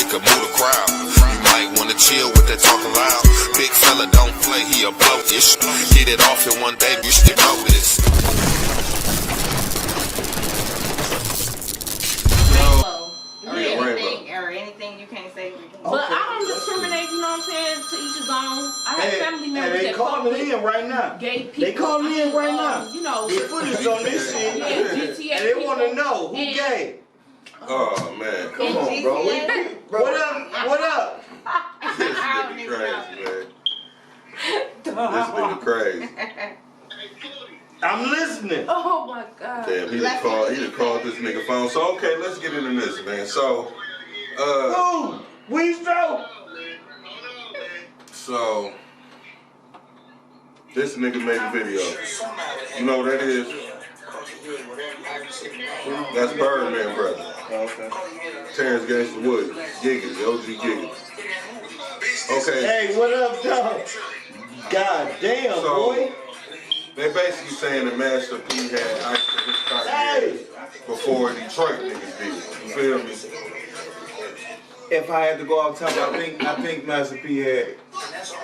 it could move the crowd. You might wanna chill with that talking loud. Big fella don't play, he a blow this. Get it off in one day, you should know this. Or anything you can't say. But I don't discriminate, you know what I'm saying? To each his own. I have family members that calling in right now. Gay people. They calling in right now. You know, the footage on this shit. Yeah, GTA and they want to know who gay. Oh man, come on, bro. What up? What up? This nigga crazy, man. This nigga crazy. I'm listening. Oh my God. Damn, he just called this nigga phone. So okay, let's get into this, man. So, Weezo. So, this nigga made a video. You know what that is? That's Birdman, brother. Okay. Terrance Gangsta Wood, Giggity, OG Giggity. Okay. Hey, what up, dog? God damn, boy. They basically saying that Master P had ice in his career before Detroit niggas did. You feel me? If I had to go off top, I think Master P had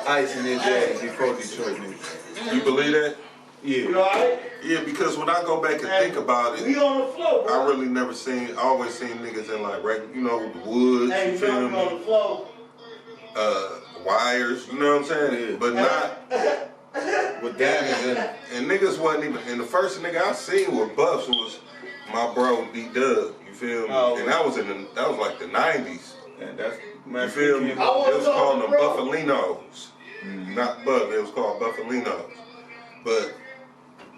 ice in his ass before Detroit niggas. You believe that? Yeah. You alright? Yeah, because when I go back and think about it, we on the floor, bro. I really never seen, I always seen niggas in like, you know, the woods, hey, you feel me? On the floor. Wires, you know what I'm saying? Yeah. But not with diamonds in it. And niggas wasn't even, and the first nigga I seen with buffs was my bro D-Dub, you feel me? Oh, and that was like the 90s. And that's, you feel me? It was called them Buffalinos. Not Buff, it was called Buffalinos. But,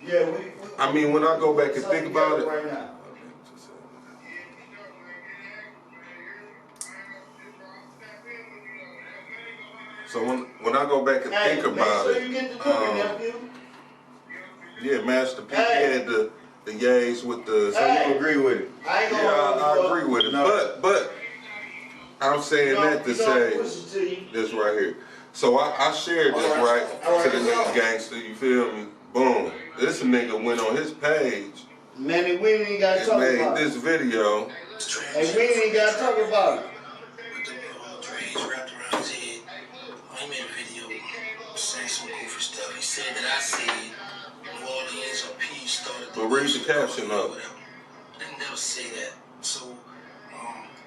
yeah, I mean, when I go back and think about it, right now. so when I go back and think about it, yeah, Master P had the yays with the. So you agree with it? I agree with it. No. But I'm saying that to say this right here. So I shared this right to the nigga Gangsta. You feel me? Boom. This nigga went on his page. Man, we ain't even gotta talk made about this video. And we ain't even gotta talk about it. He made a video saying some goofy stuff. He said that I said New Orleans or P started. But read the caption up. I didn't never say that. So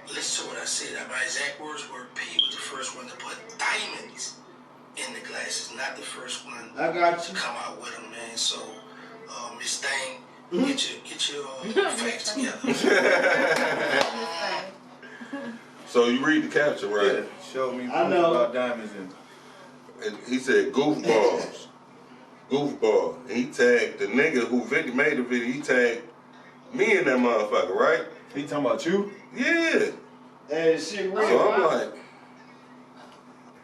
listen to what I said. My exact words were P was the first one to put diamonds in the glasses, not the first one I got you. to come out with them, man. So Miss Thing, get your facts together. So you read the caption, right? Yeah. Show me about diamonds in it. And he said goofballs. Goofball. And he tagged the nigga who made the video, he tagged me in that motherfucker, right? He talking about you? Yeah. And shit real. So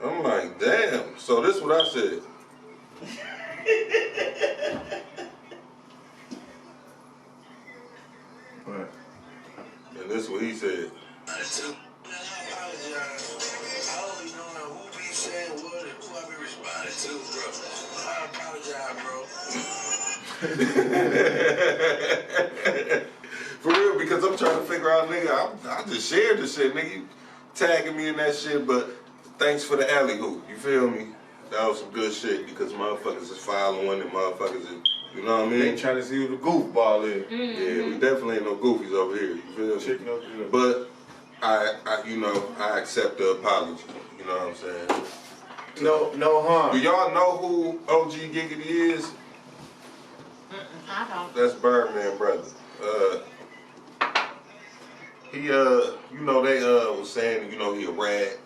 I'm like, damn. So this is what I said. Right. And this is what he said. For real, because I'm trying to figure out, nigga, I just shared this shit, nigga. You tagging me in that shit, but thanks for the alley hoop. You feel me? That was some good shit because motherfuckers is following and motherfuckers is, you know what I mean? They trying to see who the goofball is. Yeah, we definitely ain't no goofies over here. You feel me? Chicken up here. But I accept the apology. You know what I'm saying? No harm. Do y'all know who OG Giggity is? I don't. That's Birdman, brother. He they was saying, he a rat.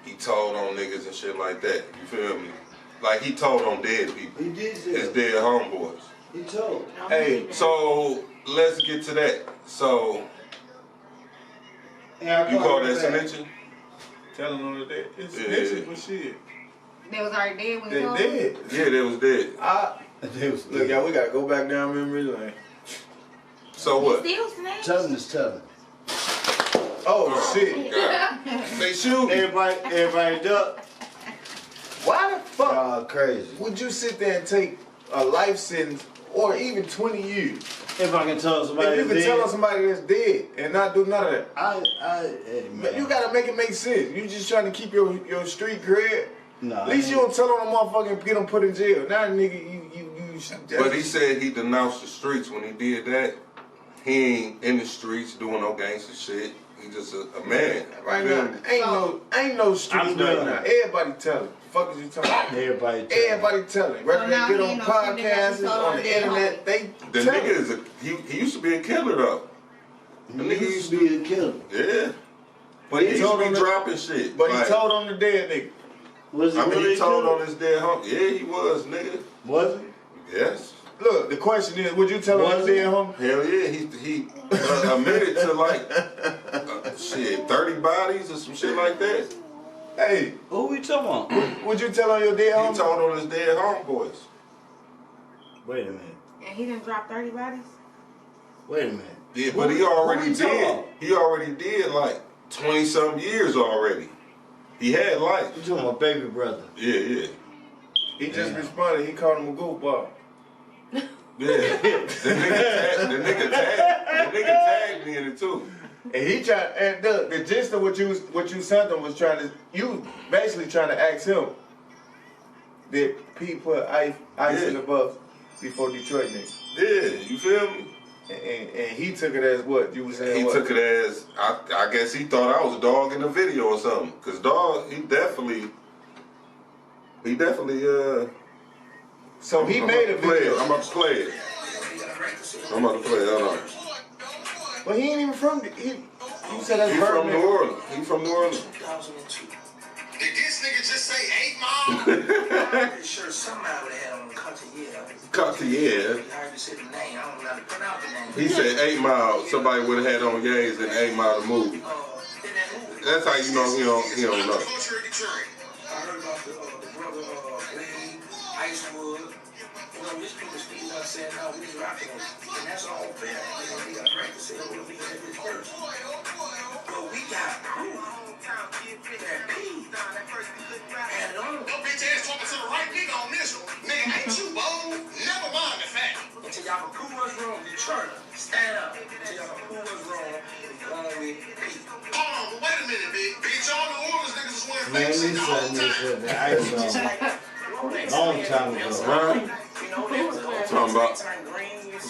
He told on niggas and shit like that. You feel me? Like he told on dead people. He did say his dead homeboys. He told. Hey, so let's get to that. So you call that snitching? Telling on the dead. It's snitching, but shit. They was already dead when They you told dead. Yeah, they was dead. Look, y'all, we gotta go back down memory lane. So what? Still snitch? Telling is telling. Oh shit. They shoot. Everybody duck. Why the fuck Y'all crazy. would you sit there and take a life sentence or even 20 years If I can tell somebody If you can that's tell dead, on somebody that's dead and not do none of that. hey, But you man. gotta make it make sense. You just trying to keep your street cred. Nah, At least you don't tell on a motherfucker and get them put in jail. Now, nigga, you. But he said he denounced the streets when he did that. He ain't in the streets doing no gangster shit. He just a man. Right You feel now, me? ain't no streets I'm right done. now. Everybody telling. Fuck is you talking about? Everybody telling. Whether now they get he on ain't no shit nigga podcasts, told on on the their internet, they The telling. nigga is he used to be a killer though. The nigga used to be a killer. Yeah. But He he used told to on be the, dropping shit. but Like, he told on the dead nigga. Was he I mean, really he told killer? on his dead homie. Yeah, he was, nigga. Was he? Yes. Look, the question is, would you tell on Was the he? dead homie? Hell yeah, he admitted to like shit 30 bodies or some shit like that. Hey, Who we talking about? would you tell on your dead He homie? told on his dead homeboys. Wait a minute. And he didn't drop 30 bodies? Wait a minute. Yeah, but he Who already we talking did. about? He already did like 20 something years already. He had life. You talking about baby brother? Yeah. He just responded. He called him a goofball. Yeah. the nigga tagged me in it too. And he tried. And the gist of what you sent him was you basically trying to ask him did Pete put ice in the bus before Detroit niggas? Yeah, you feel me? And he took it as what you was saying. He took it as I guess he thought I was a dog in the video or something. Cause dog, he definitely. So he made a video. I'm about to play it. I'm about to play it. Hold on. But he ain't even from. You said that's He from Birmingham. New Orleans. He from New Orleans. 2002. Did this nigga just say 8 miles? I'm pretty sure somebody would have had on Cartier. Cartier. You heard me say the name. I don't know how to pronounce the name. He said 8 Mile. Somebody would have had on Yays and 8 Mile the movie. In that movie. That's how you know he don't know. Culture of Detroit. I heard about the brother Blade, Icewood. You know, these people speaking up saying, no, we was rocking it. And that's all fair. You know, we got right to say, well, we had this first. But we got proof that P had it on. Your bitch ass talking to the right nigga on this one. Nigga, ain't you bold? Never mind the fact. Until y'all can prove us wrong, Detroit, stand up. Until y'all can prove us wrong, we going with P. Hold on, but wait a minute, bitch. All the Orleans niggas was wearing Man, fake shit this the whole son this time. with the ice on. Long time ago.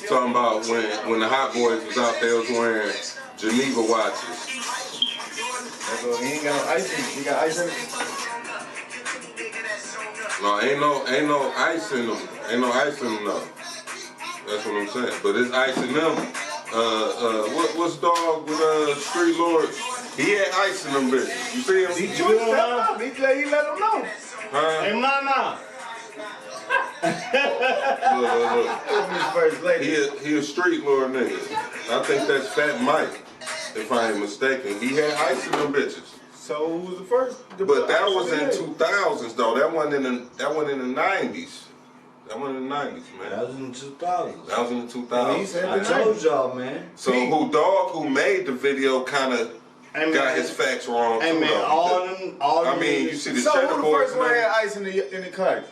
Talking about when the Hot Boys was out there was wearing Geneva watches. He ain't got no ice in it. He got ice in it. No, ain't no ice in them. Ain't no ice in them though. That's what I'm saying. But it's ice in them. What's dog with Street Lords? He had ice in them bitches. You see him? Detroit stepped up. He let him know. Huh? Hey, Mama. Look. His first lady. He a street lord nigga. I think that's Fat Mike, if I ain't mistaken. He had ice in them bitches. So who was the first? But that was in 2000s though. That wasn't in the 90s. That wasn't in the 90s, man. That was in 2000. That was in the He 2000s. said I told y'all, man. So who made the video kind of got his facts wrong Hey too, man, though. all I them mean, you niggas- see the So Cheddar who the Boys first one and had them? ice in the car?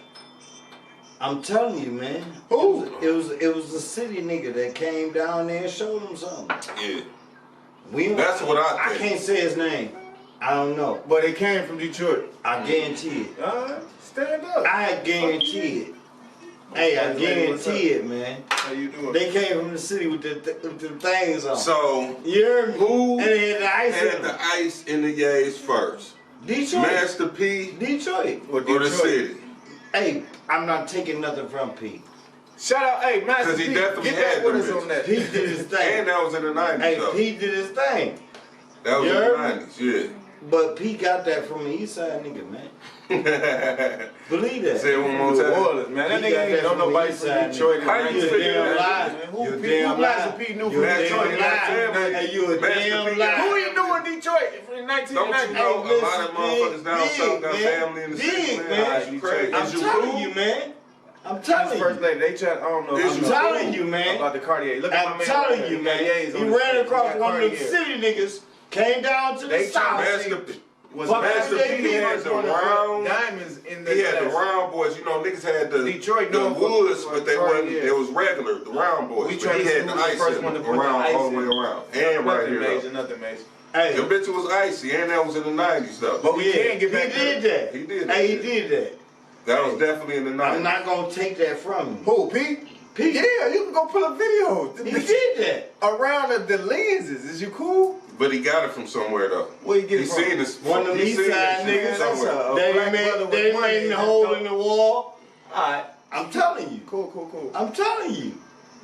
I'm telling you, man. Who? It was the city nigga that came down there and showed them something. Yeah. That's what I think. I can't say his name. I don't know. But it came from Detroit. I guarantee it. Stand up. I guarantee it. Hey, I guarantee it, man. How you doing? They came from the city with the things on. So You heard me? who And they had the ice in had them. the ice in the yays first? Detroit. Master P Detroit. Or or the city? Hey, I'm not taking nothing from Pete. Shout out, hey, Master 'Cause he P, definitely get back had with them us on bitches. that. Pete did his thing. And that was in the 90s Hey, though. Pete did his thing. That was You in the heard me? 90s, yeah. But Pete got that from the east side nigga, man. Believe that. Say it one more New time. Orleans, man. That He got nigga ain't that know from the nobody east from side, Detroit. nigga. How you You a figure damn that? lie. Who You a Pete- damn who Master lie. P knew You from a Master Detroit? P damn got lie. family. Hey, you a Master damn P got- lie. Who he knew in Detroit in Don't you 1990? know a lot of Hey, motherfuckers down listen, south got big, family in the big, city, man. man? You crazy. I'm Is you telling cool? you, man. I'm His telling first you. lady, they tried, I don't know. Is I'm you telling you, man. About the Cartier. Look at my I'm man. telling right you, here. man. Yays on He his ran face. across got one of them Cartier. city niggas, came down to the They south. tryna Master P. Was Master Master P P had the round diamonds in the He had the round boys. You know, niggas had the Detroit, the Norfolk, woods, but they Detroit, wasn't. yeah. It was regular, the round boys. We But tried he to had see the who was the ice first in one them to put the around ice all the way in. around, and right here. Major, nothing major. Hey, Them bitches was icy, and that was in the '90s though. But we can't get back He did that. He did that Hey, he shit. did that. That was definitely in the '90s. I'm not gonna take that from him. Who, P? P. Yeah, you can go pull up videos. He did that. Around the lenses. Is you cool? But he got it from somewhere though. Where you get He it from? seen this. One of them he east seen side this shit niggas, from somewhere. A They black brother with made money a and hole stuff. in the wall. Alright, I'm telling you. Cool. I'm telling you.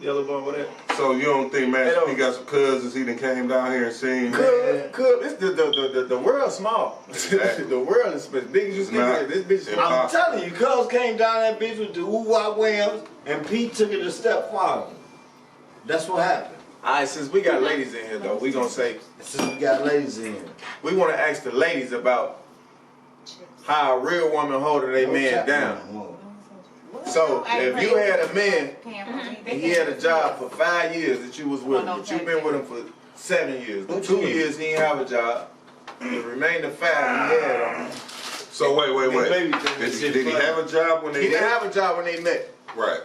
Yellow boy, what that? So you don't think Master Hey, P got some cousins? He done came down here and seen. Could it's the world's small. The world is as big as you It's think. not. This bitch is Yeah. I'm telling you, Cuz came down that bitch with the ooh-wah whams, and Pete took it a step farther. That's what happened. Alright, since we got ladies in here though, we gonna say Since we got ladies in here. we wanna ask the ladies about how a real woman holding their man down. So if you had a man and he had a job for 5 years that you was with him, but you've been with him for 7 years. The 2 years he didn't have a job. The remaining 5 he had on. So wait. Baby thing is Did he have a job when they He didn't met? have a job when they met. Right.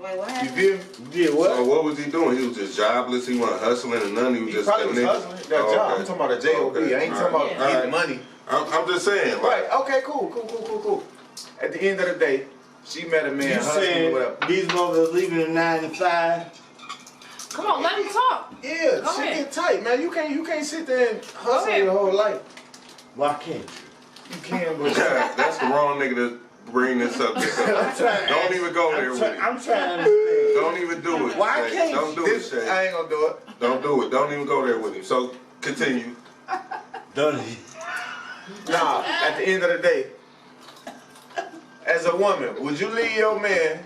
Wait, what You happened? feel me? Did So what? what was he doing? He was just jobless. He wasn't hustling and nothing. He was He just probably a was nigga. hustling that Oh, job. okay. I'm talking about a job. Okay. I ain't All talking about right. getting money. I'm just saying. Like, Right. Okay. Cool. At the end of the day, she met a man You hustling or saying whatever. these motherfuckers leaving at 9 to 5? Come on, let him talk. Yeah, Go shit ahead. get tight, man. You can't sit there and hustle ahead. your whole life. Why can't you? You can, but that's the wrong nigga to bring this up. Don't even go there with it. I'm trying to understand. Don't even do it. Why Shay. can't Don't do this, it, Shay. I ain't gonna do it. Don't do it. Don't even go there with him. So continue. Don't he? Nah, at the end of the day, as a woman, would you leave your man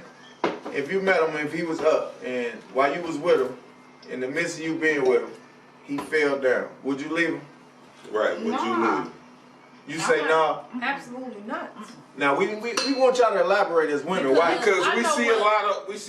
if you met him, if he was up, and while you was with him, in the midst of you being with him, he fell down? Would you leave him? Right. Would you Nah. leave? You say no. Absolutely not. Now we want y'all to elaborate as women. Why? Because I we know see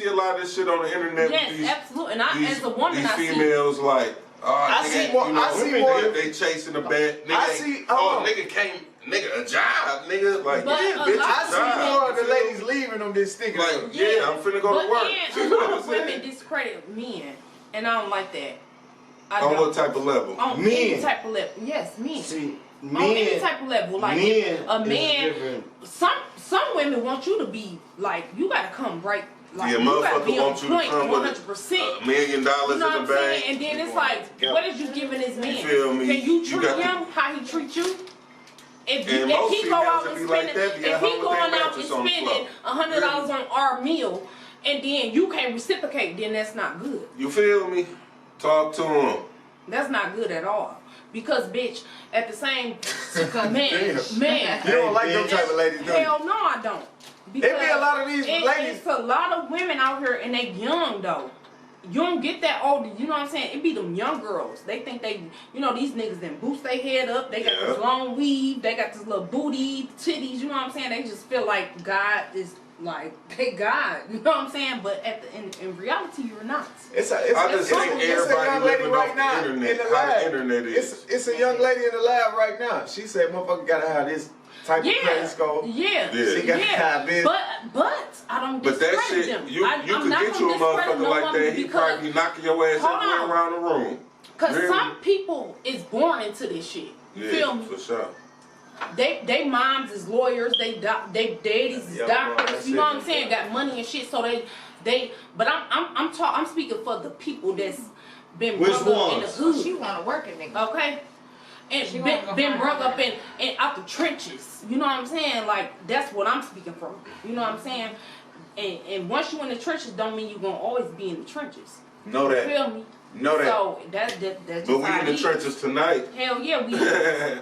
a lot of this shit on the internet. Yes, with these, absolutely. And I, these, as a woman, these I see. females like, oh, I nigga, see more- you know, I see women, more- they chasing the bed. Nigga, I ain't- see- nigga came, nigga, a job, nigga. Like, But yeah, a bitch, lot I a of see job. more of the ladies leaving them than sticking Like, them. yeah, I'm finna go but to work. then a lot of women discredit men, and I don't like that. I On don't. what type of level? On Men. any type of level. Yes, men. See, On any type of level, like a is man. different. Some women want you to be like you gotta come right. Like Yeah, you gotta motherfucker be on want you to point, come with $100%. $1 million You know what in I'm the saying? bank. And then it's like, what is you giving this man? feel me? Can you You treat got to- him how he treat you? If And if most he go females out that and be like spending, that be if at he home with going their out and mattress on the spending $100 on our meal, and then you can't reciprocate, then that's not good. You feel me? Talk to him. That's not good at all. Because bitch, at the same man, You don't like them bitch. type of ladies, do you? hell no, I don't. There be a lot of these ladies. It's a lot of women out here, and they young though. You don't get that older, you know what I'm saying? It be them young girls. They think they, you know, these niggas then boost their head up. They got this long weave. They got this little booty, titties. You know what I'm saying? They just feel like God is like they God. You know what I'm saying? But at the in reality, you're not. I just think everybody young lady living right off now the internet, in the how the lab. internet is. It's a young lady in the lab right now. She said, "Motherfucker, gotta have this type of credit score." Yeah. Yeah. She gotta have this. But I don't But discredit that shit, them. you I'm could not get you a gonna discredit motherfucker no like woman that, he because- probably be knocking your ass Hold everywhere on. around the room. Cause Really? some people is born into this shit. You Yeah, feel me? for sure. They moms is lawyers, they daddies is Yeah, doctors, that's you know it, what I'm saying? Got money and shit, so they but I'm speaking for the people that's been Which brought up in the ones? hood. She wanna work it, nigga. Okay? And She wanna go been find brought her up in out the trenches. You know what I'm saying? Like that's what I'm speaking from. You know what I'm saying? And once you in the trenches don't mean you're gonna always be in the trenches. Know You that. feel me? Know that. So that's just But we how in it the is. trenches tonight. Hell yeah, we Yeah,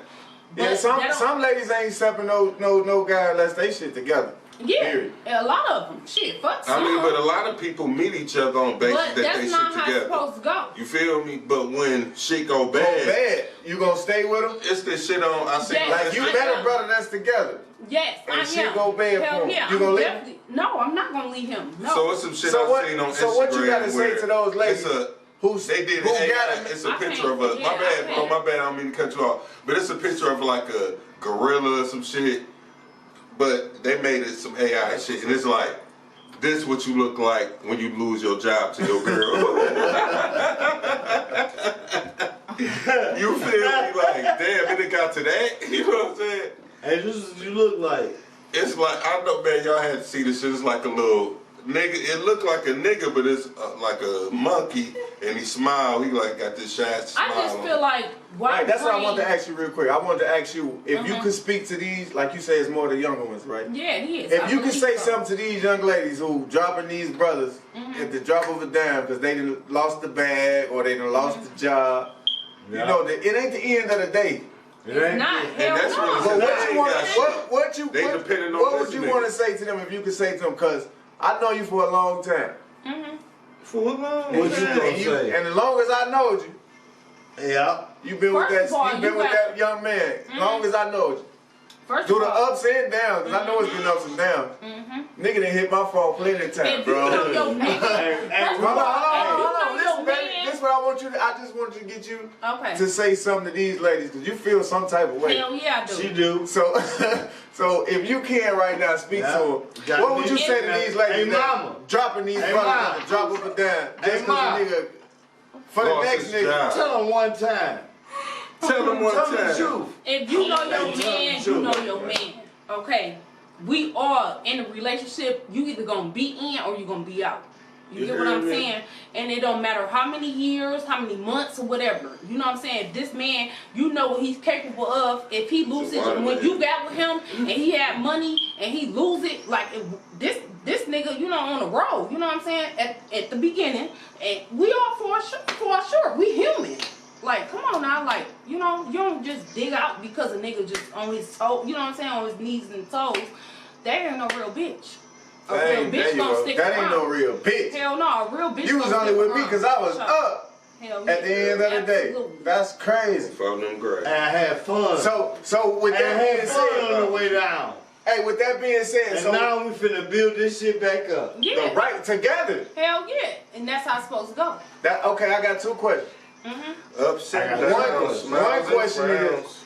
But some that don't- some ladies ain't stepping no guy unless they shit together. Yeah, Period. a lot of them. Shit, fuck some. I mean, but a lot of people meet each other on basis But that that's they not shit how it's together. supposed to go. You feel me? But when shit go Go bad, bad. You gonna stay with them? it's this shit on. I see Yeah, Like you I met a am. brother that's together. Yes, And I shit am. go bad Hell for him. yeah, You I'm gonna leave definitely. No, I'm not gonna leave him. No. So it's some shit So I've what- seen on so Instagram what you gotta say where to those ladies? It's a They did who it. got him? It's a I picture of can't- a. My yeah, bad, I bro. can't. My bad. I don't mean to cut you off. But it's a picture of like a gorilla or some shit. But they made it some AI shit, and it's like, this what you look like when you lose your job to your girl. You feel me? Like, damn, it got to that. You know what I'm saying? Hey, this is what you look like. It's like, I know, man, y'all had to see this shit. It's like a little nigga. It looked like a nigga, but it's like a monkey, and he smile. He like got this shy smile. I just feel like why Right, that's what I wanted to bring- ask you real quick. I wanted to ask you if you could speak to these, like you say, it's more the younger ones, right? Yeah, he is. If I you could believe say so. something to these young ladies who dropping these brothers at the drop of a dime because they done lost the bag or they done lost the job, you know, it ain't the end of the day. It It's ain't. not. And Hell that's no. really- But They what you ain't want? got shit. What you? They What, depending on what would this you nigga. want to say to them if you could say to them? Because I know you for a long time. For a long What you time. gonna And, say? and as long as I knowed you, Yeah. you've been First with of all, that. You've been you with got- that young man. As long as I knowed you. First Through of the all, ups and downs, because I know it's been ups and downs. Nigga done hit my phone plenty of times, if you bro. know your nigga, Hey, first of Hold on, all, hold on, if hold you on. know Listen, your baby, man, this is what I want you to, I just want you to get you okay. to say something to these ladies, because you feel some type of way. Hell yeah, I do. She do. So, so if you can right now speak Yeah. to them, Got what would me. you say to these ladies Hey, that mama. dropping these Hey, brothers mama. at the drop of a dime Hey, just because mama. a nigga, for the Lost next his nigga, job. Tell them one time. Tell them one Tell them the time. truth. If you know your Hey, tell man, the you know truth. your man. Okay. We are in a relationship, you either gonna be in or you gonna be out. You get what I'm saying? And it don't matter how many years, how many months or whatever. You know what I'm saying? This man, you know what he's capable of. If he loses wild when man. you got with him and he had money and he lose it, like if this nigga, you know, on the road, you know what I'm saying? At the beginning, and we all for sure. We human. Like, come on now, like, you know, you don't just dig out because a nigga just on his toe, you know what I'm saying, on his knees and toes. That ain't no real bitch. A that real ain't, there bitch you gonna go. stick That around. ain't no real bitch. Hell no, a real bitch You was gonna only stick with me around. because I was Sure. up Hell at the end of the day. Absolutely. That's crazy. Follow them great. And I had fun. So with and I that had being fun on the said, way down. hey, with that being said, And so now we finna build this shit back up. Yeah. the right together. Hell yeah. And that's how it's supposed to go. That okay? I got two questions. Ups and I got downs, one smiles and question is- frowns.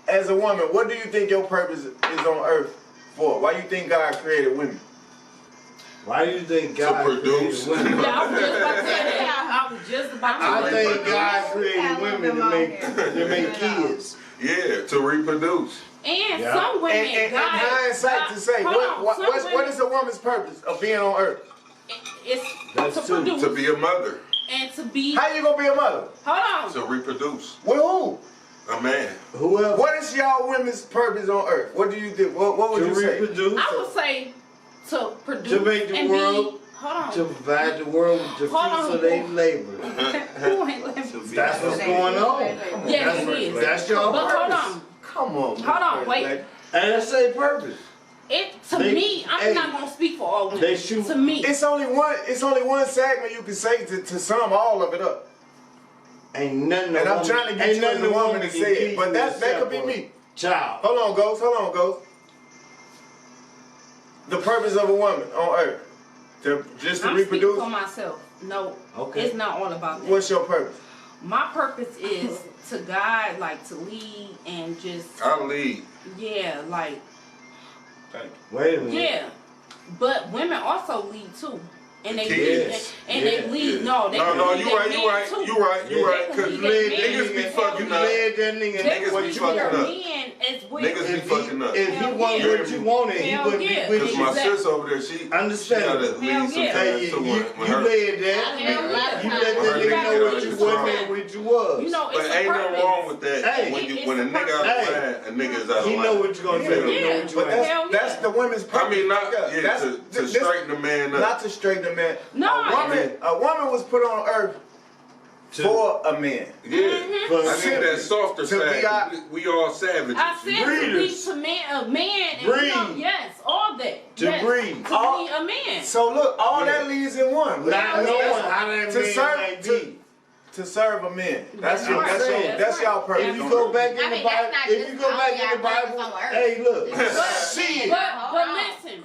As a woman, what do you think your purpose is on earth for? Why you think God created women? Why do you think God produce. created women? Yeah, I was just about to say that. I was just about to I say think that. God created women to make kids. Yeah, to reproduce. And Yeah. some women, And God, hindsight to say, hold on, what some what is a woman's purpose of being on earth? It's That's to true. produce To be a mother. and to be. How you gonna be a mother? Hold on. To reproduce. With who? A man. Whoever What is y'all women's purpose on earth? What do you think? What would to you say? reproduce, I would say to produce To make the and world- be. Hold on. to provide the world with the Hold fruits on. of their labor. Who ain't living? That's what's going on. Yes, it is. That's your But hold purpose. on. Come on. Hold on, wait. And that's their purpose. To They- me, I'm hey, not gonna speak for all women. they shoot- To me, It's only one segment you can say to sum all of it up. Ain't nothing. And a I'm woman- trying to get ain't you as nothing a woman to can say give it, but you that could except be for me. Child. Hold on, Ghost. The purpose of a woman on earth, just to I'm speaking reproduce. for myself. No, Okay. it's not all about that. What's your purpose? My purpose is to guide, like to lead, and just I lead. yeah, like Wait a minute. yeah. But women also lead too. And they Yes. lead, and they lead. No, they No, can no, lead you their right, man you right, too. you right, you Yeah. right. Cause You led that niggas be nigga, fucking You up. led that nigga. They Niggas can be lead fucking their up. men as well. Niggas be If fucking up. he Hell wasn't yeah. what you wanted, he Hell wouldn't yeah. be with Cause you. my Exactly. sis over there, she Understand. gotta Hell lead some yeah. Hey, things you, to you when her. led that. Hell yeah. You let When that her nigga nigga know get what out you his was car. and what you was. You know, it's But a ain't purpose. nothing wrong with that. Hey. When you It's when a a nigga out of purpose. line, a nigga is out of He line. know what you gonna You do. feel He me? know what you But want. Hell that's yeah. the women's purpose. I mean, not yeah, That's- to this- straighten the man up. Not to straighten the man. No, A woman was put on earth for a man. Yeah, Mm-hmm. I need that softer To be side. out- We all savages. I said to Breeders. be to man, a man, and you know, Breed. yes, all that. To yes, breed. To All- be a man. So look, all Yeah. that leads in one. Not knowing how that To man serve- might to- be. To serve a man. That's That's your right. that's your That's that's right. y'all purpose. If you go back in I the mean, Bible, that's not if just you go back all in the y'all Bible, purpose on earth. hey, look, But shit. listen,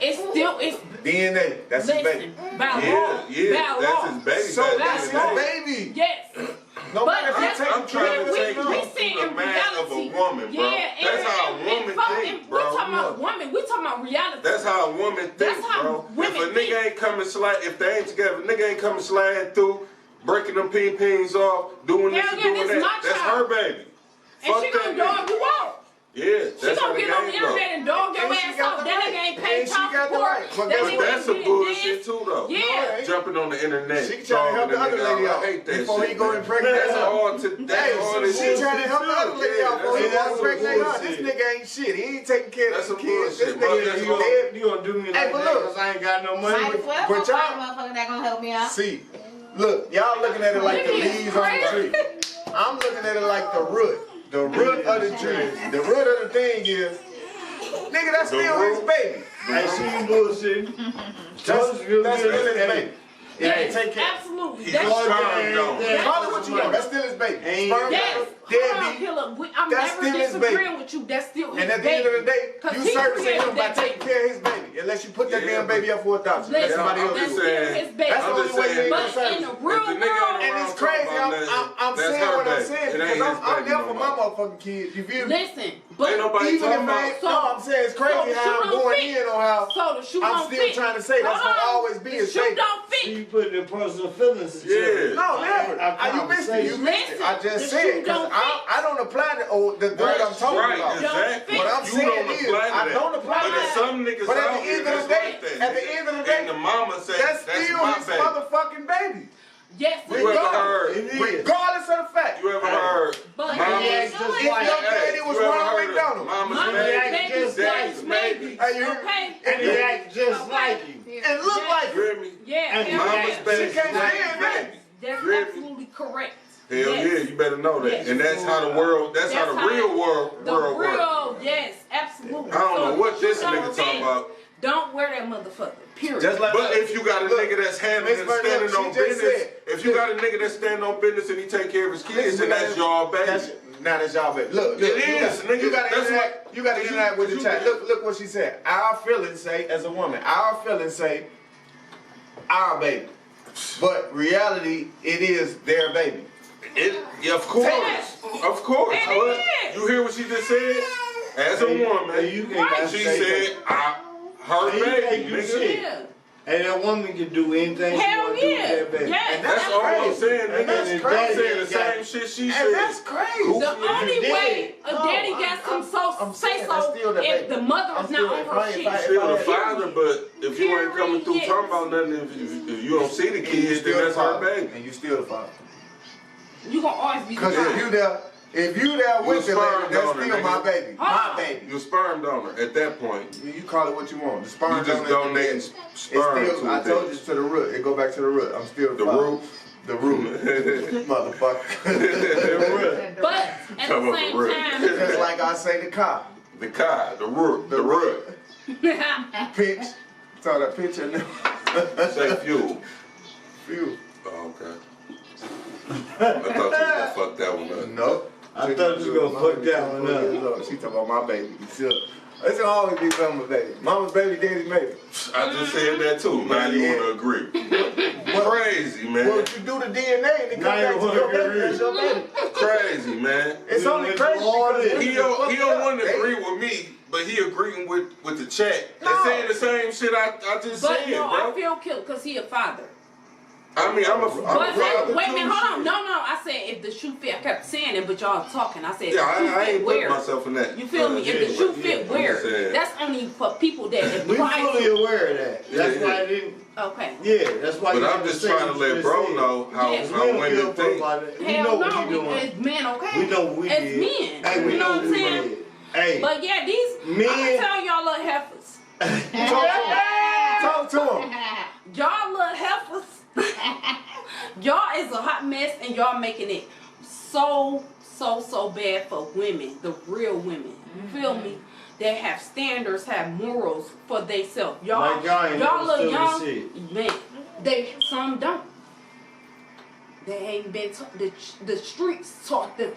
It's still it's DNA. That's his baby. listen by law. Yeah, By that's law. his baby. So back that's then. his baby. Yes. No But matter if that's- you take I'm trying to we- take we you see through the in math of a reality. woman, bro. Yeah, That's how a woman think, bro. We talking about women. We talking about reality. That's how a woman think, That's how bro. women If a nigga think. ain't coming slide, if they ain't together, nigga ain't coming sliding through, breaking them ping-pings off, doing this Hell and yeah, doing this that. my That's child. her baby. And Fuck she that gonna nigga. dog you out. Yeah, She that's how gonna the get on the game go. internet and dog your And she ass got off. the That right. nigga ain't And paid she child got the support. right. But That guess nigga But ain't that's some getting bullshit this. too, though. Yeah. Jumping on the internet. She trying to help the dogging other a nigga lady out. out I hate that before shit, he go man. impregnate That's her. all to that's Hey, all so this she shit. trying to help the other lady Yeah, out before he that's go some impregnate her. bullshit. This nigga ain't shit. He ain't taking care That's of the some kids. This bullshit, bro. nigga That's is all- dead. You gonna do me Hey, like but that look. because I ain't got no money? Might as well But go y'all- find a motherfucker that gonna help me out. See, look, y'all looking at it like the Nigga is leaves on the tree. I'm looking at it like the root. The root of the tree. The root of the thing is, nigga, that's The still his root? baby. I see you bullshitting. That's still his baby. It ain't Yes, take care. absolutely. He's That's a sperm true. donor. Call it what you want. That's still his baby. Ain't- Sperm Yes. donor, Hold on, deadbeat. Killer. I'm That's never still his disagreeing baby. with you. That's still his And at the baby. end of the day, 'Cause you he servicing created him by that taking baby. care of his baby. Unless you put that Yeah, damn but- baby up for adoption. Let Listen, somebody else I'm that's just do it. still saying- his baby. That's the I'm only just way saying- you ain't But gonna service in the him. real If the nigga world, ain't And around it's crazy. talking about nothing, I'm that's saying her what I'm baby. saying It because ain't his I'm baby there no for more. my motherfucking kids. You feel me? listen, but Ain't nobody Even talking if I about. ain't, no, I'm saying it's crazy So the how shoe I'm don't going fit. in on how so the shoe I'm don't still fit. trying to say that's Hold gonna on. always be The his shoe baby. don't fit. You put the personal feelings into Yeah. it. No, never. You missed it. You missed it. I Listen, just the said shoe because don't fit. I don't apply the word I'm talking Right, about. exactly. What I'm You saying don't is, apply to I that. don't apply But to there's that. some niggas But at out the here end of that's the day, like that. at the end of the day, And the mama said, that's that's still my his baby. motherfucking baby. Yes, it You ever is. heard? It is. Regardless of the fact. You ever heard? But Mama's yeah, just so If it's- your like- daddy was you ever Ronald heard of McDonald, Mama's Mama's baby, baby, daddy's daddy's baby. baby. Hey, you- Okay. And he act just Okay. like you. and look like You hear me? Yeah, And hell Mama's yeah. baby, She can't daddy's stand that. baby. That's You hear me? absolutely correct. Hell Yes. yeah, you better know that. Yes. And that's how the world, that's how the real world The works. real, yes, absolutely. I don't know So what if this you don't nigga talking fit, about. Don't wear that motherfucker. Period. Just like But if you got a Look, nigga that's handling Miss and Burnett, standing she on just business, said- if you got a nigga that's standing on business and he take care of his kids, then that's y'all baby. Now that's y'all baby. Look, It you is, got, nigga. You got to That's interact. what- You got to you- interact with the you- chat. Look what she said. Our feelings say, as a woman, our feelings say, our baby. But reality, it is their baby. Yeah, of course. Of course. It But is. you hear what she just said? As a woman, You Right. can't she say said, her You can't baby, do nigga. shit. Yeah. And that woman can do anything she Hell want to do yeah. with that baby. Yes. And That's all I'm crazy. saying, And nigga. that's I'm crazy. saying the same shit she And said. that's crazy. The only did. way a No, daddy got some I'm say saying that's so still the if baby. the mother I'm is still- not if on I- her if I- shit. Still the Period. father, but if you ain't coming through Period. talking about nothing, if you don't see the And you kids, then still the that's her father. baby. And you still the father. You gonna always be the Because if father. you there with the sperm lady, that's donor, still nigga. my baby. Hold My on. baby. You're a sperm donor at that point. You call it what you want. The sperm You just donor- donating It's sperm still, to I a told you bitch. to the root. It go back to the root. I'm still The father. root. The root. Motherfucker. But at Come the on, same the root. time, Just like I say the car. The car, the root, the root. Pitch. Saw that picture now. Say fuel. Phew. Oh, okay. I thought you was gonna fuck that one up. No. I thought you was gonna fuck that one up. She talking about my baby. It's gonna always be mama's baby. Mama's baby, daddy's baby. I just said that too. Now you wanna agree. Crazy, man. Well, if you do the DNA and it comes Now you back to wanna your baby, agree. that's your baby. Crazy, man. It's only It's crazy all because this. He don't want to agree with me, but he agreeing with the chat. No. And saying the same shit I just but said, no, I bro. feel killed because he a father. I mean, I'm a But father wait a too, minute, hold on. shit. No, I said if the shoe fit. I kept saying it, but y'all talking. I said Yeah, if the shoe I fit ain't put where. myself in that. You feel me? If the shoe fit I'm where, just saying. that's only for people that We apply fully to. aware of that. That's Yeah, why yeah. I didn't. Okay. Yeah, that's why. But you I'm didn't just say trying to what let you bro said. know how, Yes. We how don't women give a fuck think. about it. We Hell know no, what we doing. as men, okay? We know what we as did. men. Hey, we you know what I'm what we saying? did. Hey, But yeah, these Men- I'm telling y'all little heifers. Talk to him. Y'all little heifers. Y'all is a hot mess and y'all making it so bad for women, the real women. You feel me? That have standards, have morals for themselves. Y'all, Like y'all ain't never look stood young. the shit. Man, some don't. They ain't been taught. The streets taught them.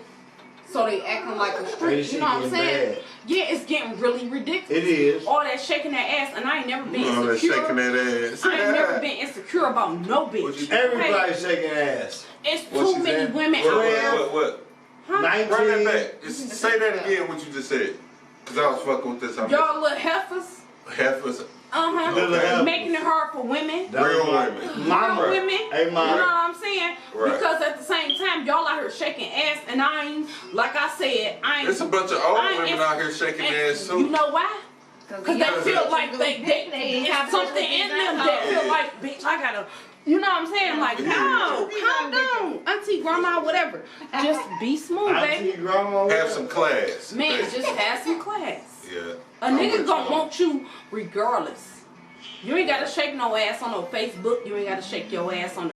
So they acting like a Hey, street. shit You know what I'm getting saying? bad. Yeah, it's getting really ridiculous. It is. All that shaking that ass, and I ain't never been All that insecure. shaking that ass. I ain't never been insecure about no What you- bitch. Everybody shaking ass. It's What too she many said? women What, out there. what? Huh? 19. Run that back. Just say that again, what you just said. Because I was fucking with this. Y'all little heifers. Heifers. Little Okay. heifers. Making it hard for women. That was Real my- women. Mama. Real women. Hey, You know what mama. I'm saying? Right. Because at the same time, y'all out here shaking ass, and I ain't, like I said, I ain't. There's a bunch of old I ain't- women out here shaking and ass too. You know why? Because they feel like they have have something in them that feel like, bitch, I gotta, you know what I'm saying? Like, no, calm down, auntie, grandma, whatever. Just be smooth, Auntie, baby. grandma. Have some class. Man, just have some class. Yeah. A nigga gonna want you regardless. You ain't gotta shake no ass on no Facebook. You ain't gotta shake your ass on